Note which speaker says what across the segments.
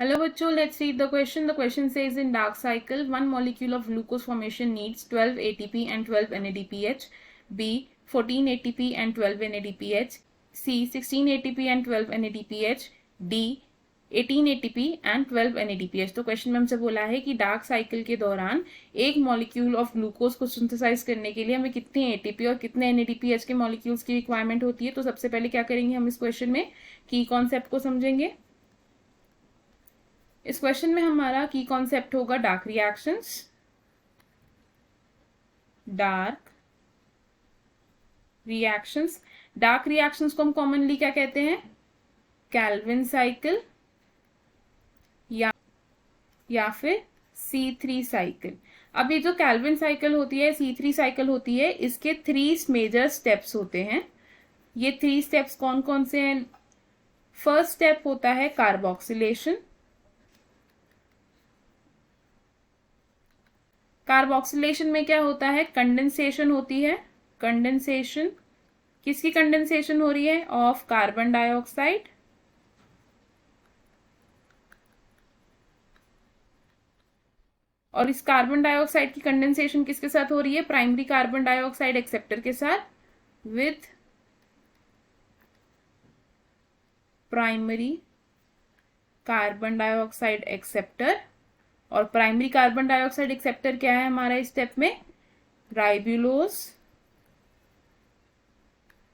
Speaker 1: Hello बच्चों, let's read the question. The question says in dark cycle, one molecule of glucose formation needs 12 ATP and 12 NADPH, B 14 ATP and 12 NADPH, C 16 ATP and 12 NADPH, D 18 ATP and 12 NADPH। तो question में हमसे बोला है कि dark cycle के दौरान एक molecule of glucose को सिंथेसाइज करने के लिए हमें कितने एटीपी और कितने NADPH के मॉलिक्यूल्स की रिक्वायरमेंट होती है। तो सबसे पहले क्या करेंगे हम इस क्वेश्चन में, की कॉन्सेप्ट को समझेंगे। इस क्वेश्चन में हमारा की कॉन्सेप्ट होगा dark reactions. Dark reactions dark reactions को हम कॉमनली क्या कहते हैं, कैल्विन साइकिल या फिर C3 साइकिल। अब ये जो कैल्विन साइकिल होती है, C3 साइकिल होती है, इसके 3 मेजर स्टेप्स होते हैं। ये 3 स्टेप्स कौन कौन से हैं? फर्स्ट स्टेप होता है कार्बोक्सिलेशन। कार्बोक्सिलेशन में क्या होता है, कंडेंसेशन होती है। कंडेंसेशन, किसकी कंडेंसेशन हो रही है? ऑफ कार्बन डाइऑक्साइड और इस कार्बन डाइऑक्साइड की कंडेंसेशन किसके साथ हो रही है? प्राइमरी कार्बन डाइऑक्साइड एक्सेप्टर के साथ, with primary carbon dioxide acceptor. और प्राइमरी कार्बन डाइऑक्साइड एक्सेप्टर क्या है हमारा इस स्टेप में? राइबुलोज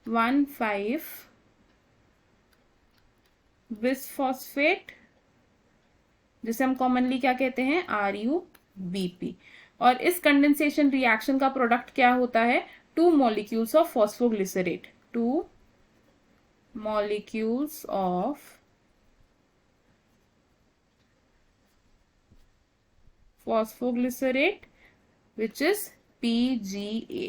Speaker 1: 1,5 बिसफॉस्फेट, जिसे हम कॉमनली क्या कहते हैं? RUBP। और इस कंडेंसेशन रिएक्शन का प्रोडक्ट क्या होता है? 2 molecules of phosphoglycerate. 2 molecules of phosphoglycerate which is PGA।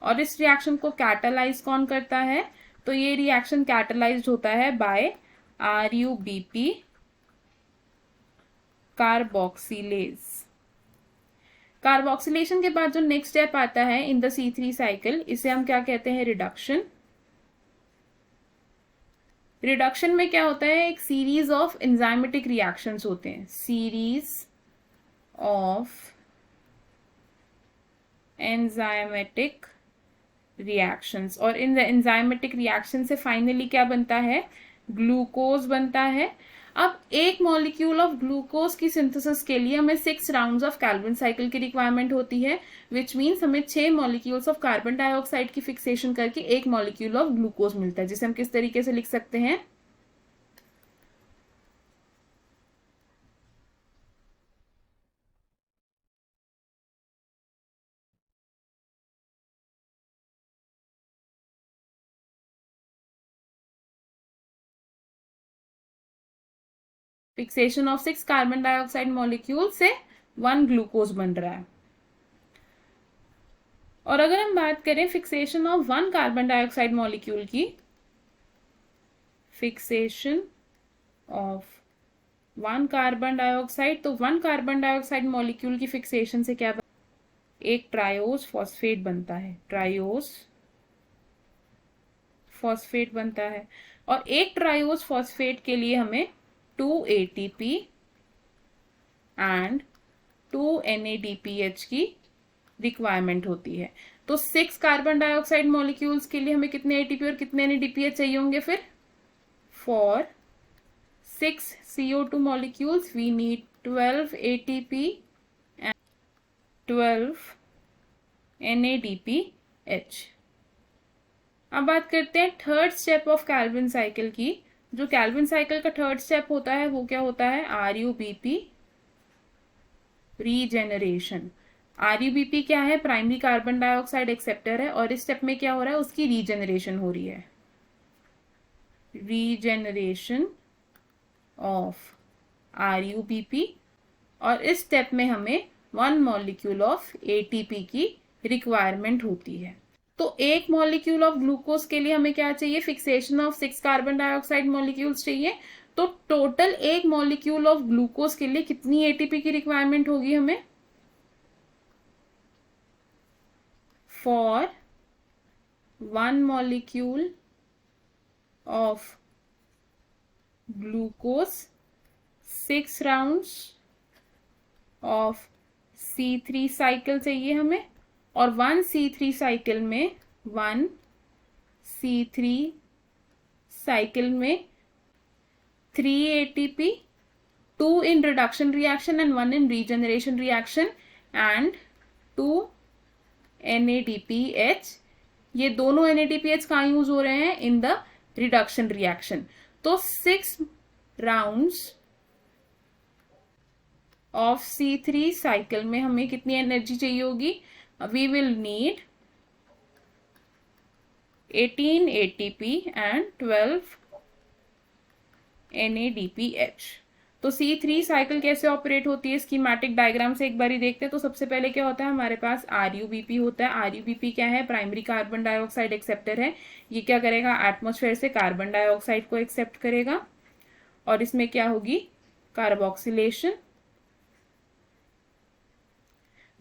Speaker 1: और इस रिएक्शन को कैटालाइज कौन करता है? तो ये रिएक्शन कैटालाइज्ड होता है बाय RUBP कार्बोक्सिलेज। कार्बोक्सिलेशन के बाद जो नेक्स्ट स्टेप आता है इन द C3 साइकिल, इसे हम क्या कहते हैं? रिडक्शन। रिडक्शन में क्या होता है? एक सीरीज ऑफ एंजाइमेटिक रिएक्शंस होते हैं। सीरीज ऑफ एंजाइमेटिक रिएक्शंस, और इन एंजाइमेटिक रिएक्शन से फाइनली क्या बनता है? ग्लूकोज बनता है। अब एक मॉलिक्यूल ऑफ ग्लूकोज की सिंथेसिस के लिए हमें 6 राउंड्स ऑफ कैल्विन साइकिल की रिक्वायरमेंट होती है, विच मीन्स हमें 6 मॉलिक्यूल्स ऑफ कार्बन डाइऑक्साइड की फिक्सेशन करके एक मॉलिक्यूल ऑफ ग्लूकोज मिलता है, जिसे हम किस तरीके से लिख सकते हैं? Fixation of 6 carbon dioxide molecule से 1 ग्लूकोज बन रहा है। और अगर हम बात करें fixation of 1 carbon dioxide molecule की, फिक्सेशन ऑफ 1 कार्बन डाइऑक्साइड, तो 1 कार्बन डाइऑक्साइड मॉलिक्यूल की फिक्सेशन से क्या एक ट्रायोस फॉस्फेट बनता है। ट्रायोस फॉस्फेट बनता है। और एक ट्रायोस फॉस्फेट के लिए हमें 2 ATP एंड 2 NADPH की रिक्वायरमेंट होती है। तो 6 कार्बन डाइऑक्साइड मॉलिक्यूल्स के लिए हमें कितने ATP और कितने NADPH चाहिए होंगे? फिर for 6 CO2 molecules we need 12 ATP and 12 NADPH। अब बात करते हैं third step of Calvin cycle की। जो कैल्विन साइकिल का थर्ड स्टेप होता है वो क्या होता है? RUBP regeneration. RUBP क्या है? प्राइमरी कार्बन डाइऑक्साइड एक्सेप्टर है, और इस स्टेप में क्या हो रहा है? उसकी रीजेनरेशन हो रही है। Regeneration of RUBP। और इस स्टेप में हमें 1 मॉलिक्यूल ऑफ ATP की रिक्वायरमेंट होती है। तो एक मॉलिक्यूल ऑफ ग्लूकोज के लिए हमें क्या चाहिए? Fixation of 6 carbon dioxide molecules चाहिए। तो टोटल एक मॉलिक्यूल ऑफ ग्लूकोज के लिए कितनी ATP की रिक्वायरमेंट होगी हमें? For 1 molecule of glucose 6 rounds of C3 cycle चाहिए हमें, और 1 C3 साइकिल में 1 C3 साइकिल में 3 ATP, 2 in reduction reaction and 1 in regeneration reaction and 2 NADPH. ये दोनों NADPH कहाँ यूज हो रहे हैं? In the reduction reaction. तो 6 राउंड्स ऑफ C3 साइकिल में हमें कितनी एनर्जी चाहिए होगी? We will need 18 ATP and 12 NADPH. तो C3 साइकिल कैसे ऑपरेट होती है? स्कीमेटिक डायग्राम से एक बारी देखते हैं. तो सबसे पहले क्या होता है? हमारे पास RUBP होता है. RUBP क्या है? प्राइमरी कार्बन डाइऑक्साइड एक्सेप्टर है. ये क्या करेगा? एटमॉस्फेयर से कार्बन डाइऑक्साइड को एक्सेप्ट करेगा, और इसमें क्या होगी? कार्बोक्सिलेशन.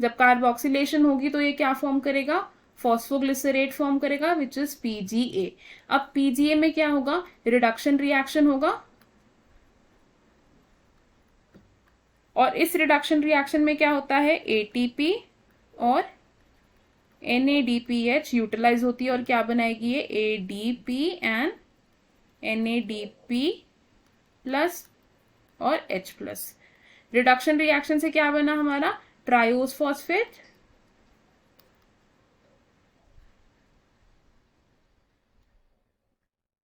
Speaker 1: जब कार्बोक्सिलेशन होगी तो ये क्या फॉर्म करेगा? फॉस्फोग्लिसरेट फॉर्म करेगा, विच इज PGA. अब PGA में क्या होगा? रिडक्शन रिएक्शन होगा, और इस रिडक्शन रिएक्शन में क्या होता है? ATP और NADPH यूटिलाइज होती है, और क्या बनाएगी ये? ADP एंड NADP प्लस और H प्लस. रिडक्शन रिएक्शन से क्या बना हमारा? Triose phosphate.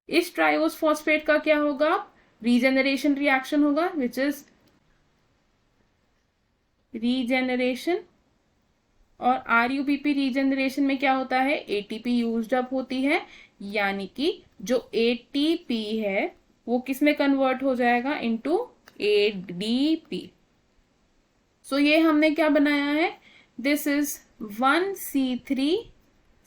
Speaker 1: इस ट्रायोस फॉस्फेट का क्या होगा? रीजेनरेशन रिएक्शन होगा, विच इज रीजेनरेशन. और RUBP रीजेनरेशन में क्या होता है? ATP यूज्ड अप होती है, यानी कि जो ATP है वो किस में कन्वर्ट हो जाएगा? Into ADP. सो ये हमने क्या बनाया है? दिस इज 1 C3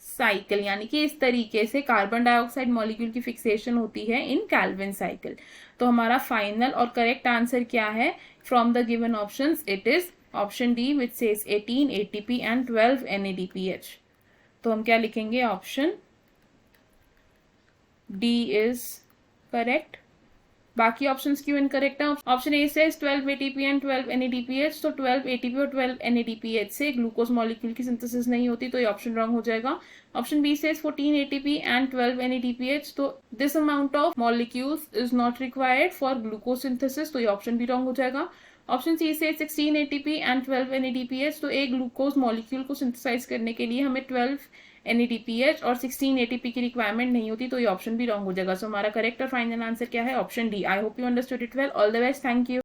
Speaker 1: साइकिल, यानी कि इस तरीके से कार्बन डाइऑक्साइड मॉलिक्यूल की फिक्सेशन होती है इन कैल्विन साइकिल. तो हमारा फाइनल और करेक्ट आंसर क्या है? From the given options it is option D, which says 18 ATP and 12 NADPH. तो हम क्या लिखेंगे? Option D is correct. बाकी ऑप्शंस क्यों इनकरेक्ट है? ऑप्शन ए से 12 ATP एंड 12 NADPH. तो 12 ATP और 12 NADPH से ग्लूकोज मॉलिक्यूल की सिंथेसिस नहीं होती, तो ये ऑप्शन रॉन्ग हो जाएगा. ऑप्शन बी से 14 ATP एंड 12 NADPH. तो this amount of molecules is not required for glucose synthesis, तो ये ऑप्शन भी रॉन्ग हो जाएगा. ऑप्शन सी से 16 ATP एंड 12 NADPH. तो एक ग्लूकोज मॉलिक्यूल को सिंथेसाइज करने के लिए हमें 12 NADPH और 16 ATP की रिक्वायरमेंट नहीं होती, तो ये ऑप्शन भी रॉन्ग हो जाएगा. सो हमारा करेक्ट और फाइनल आंसर क्या है? Option D. I hope you understood it well. All the best. Thank you.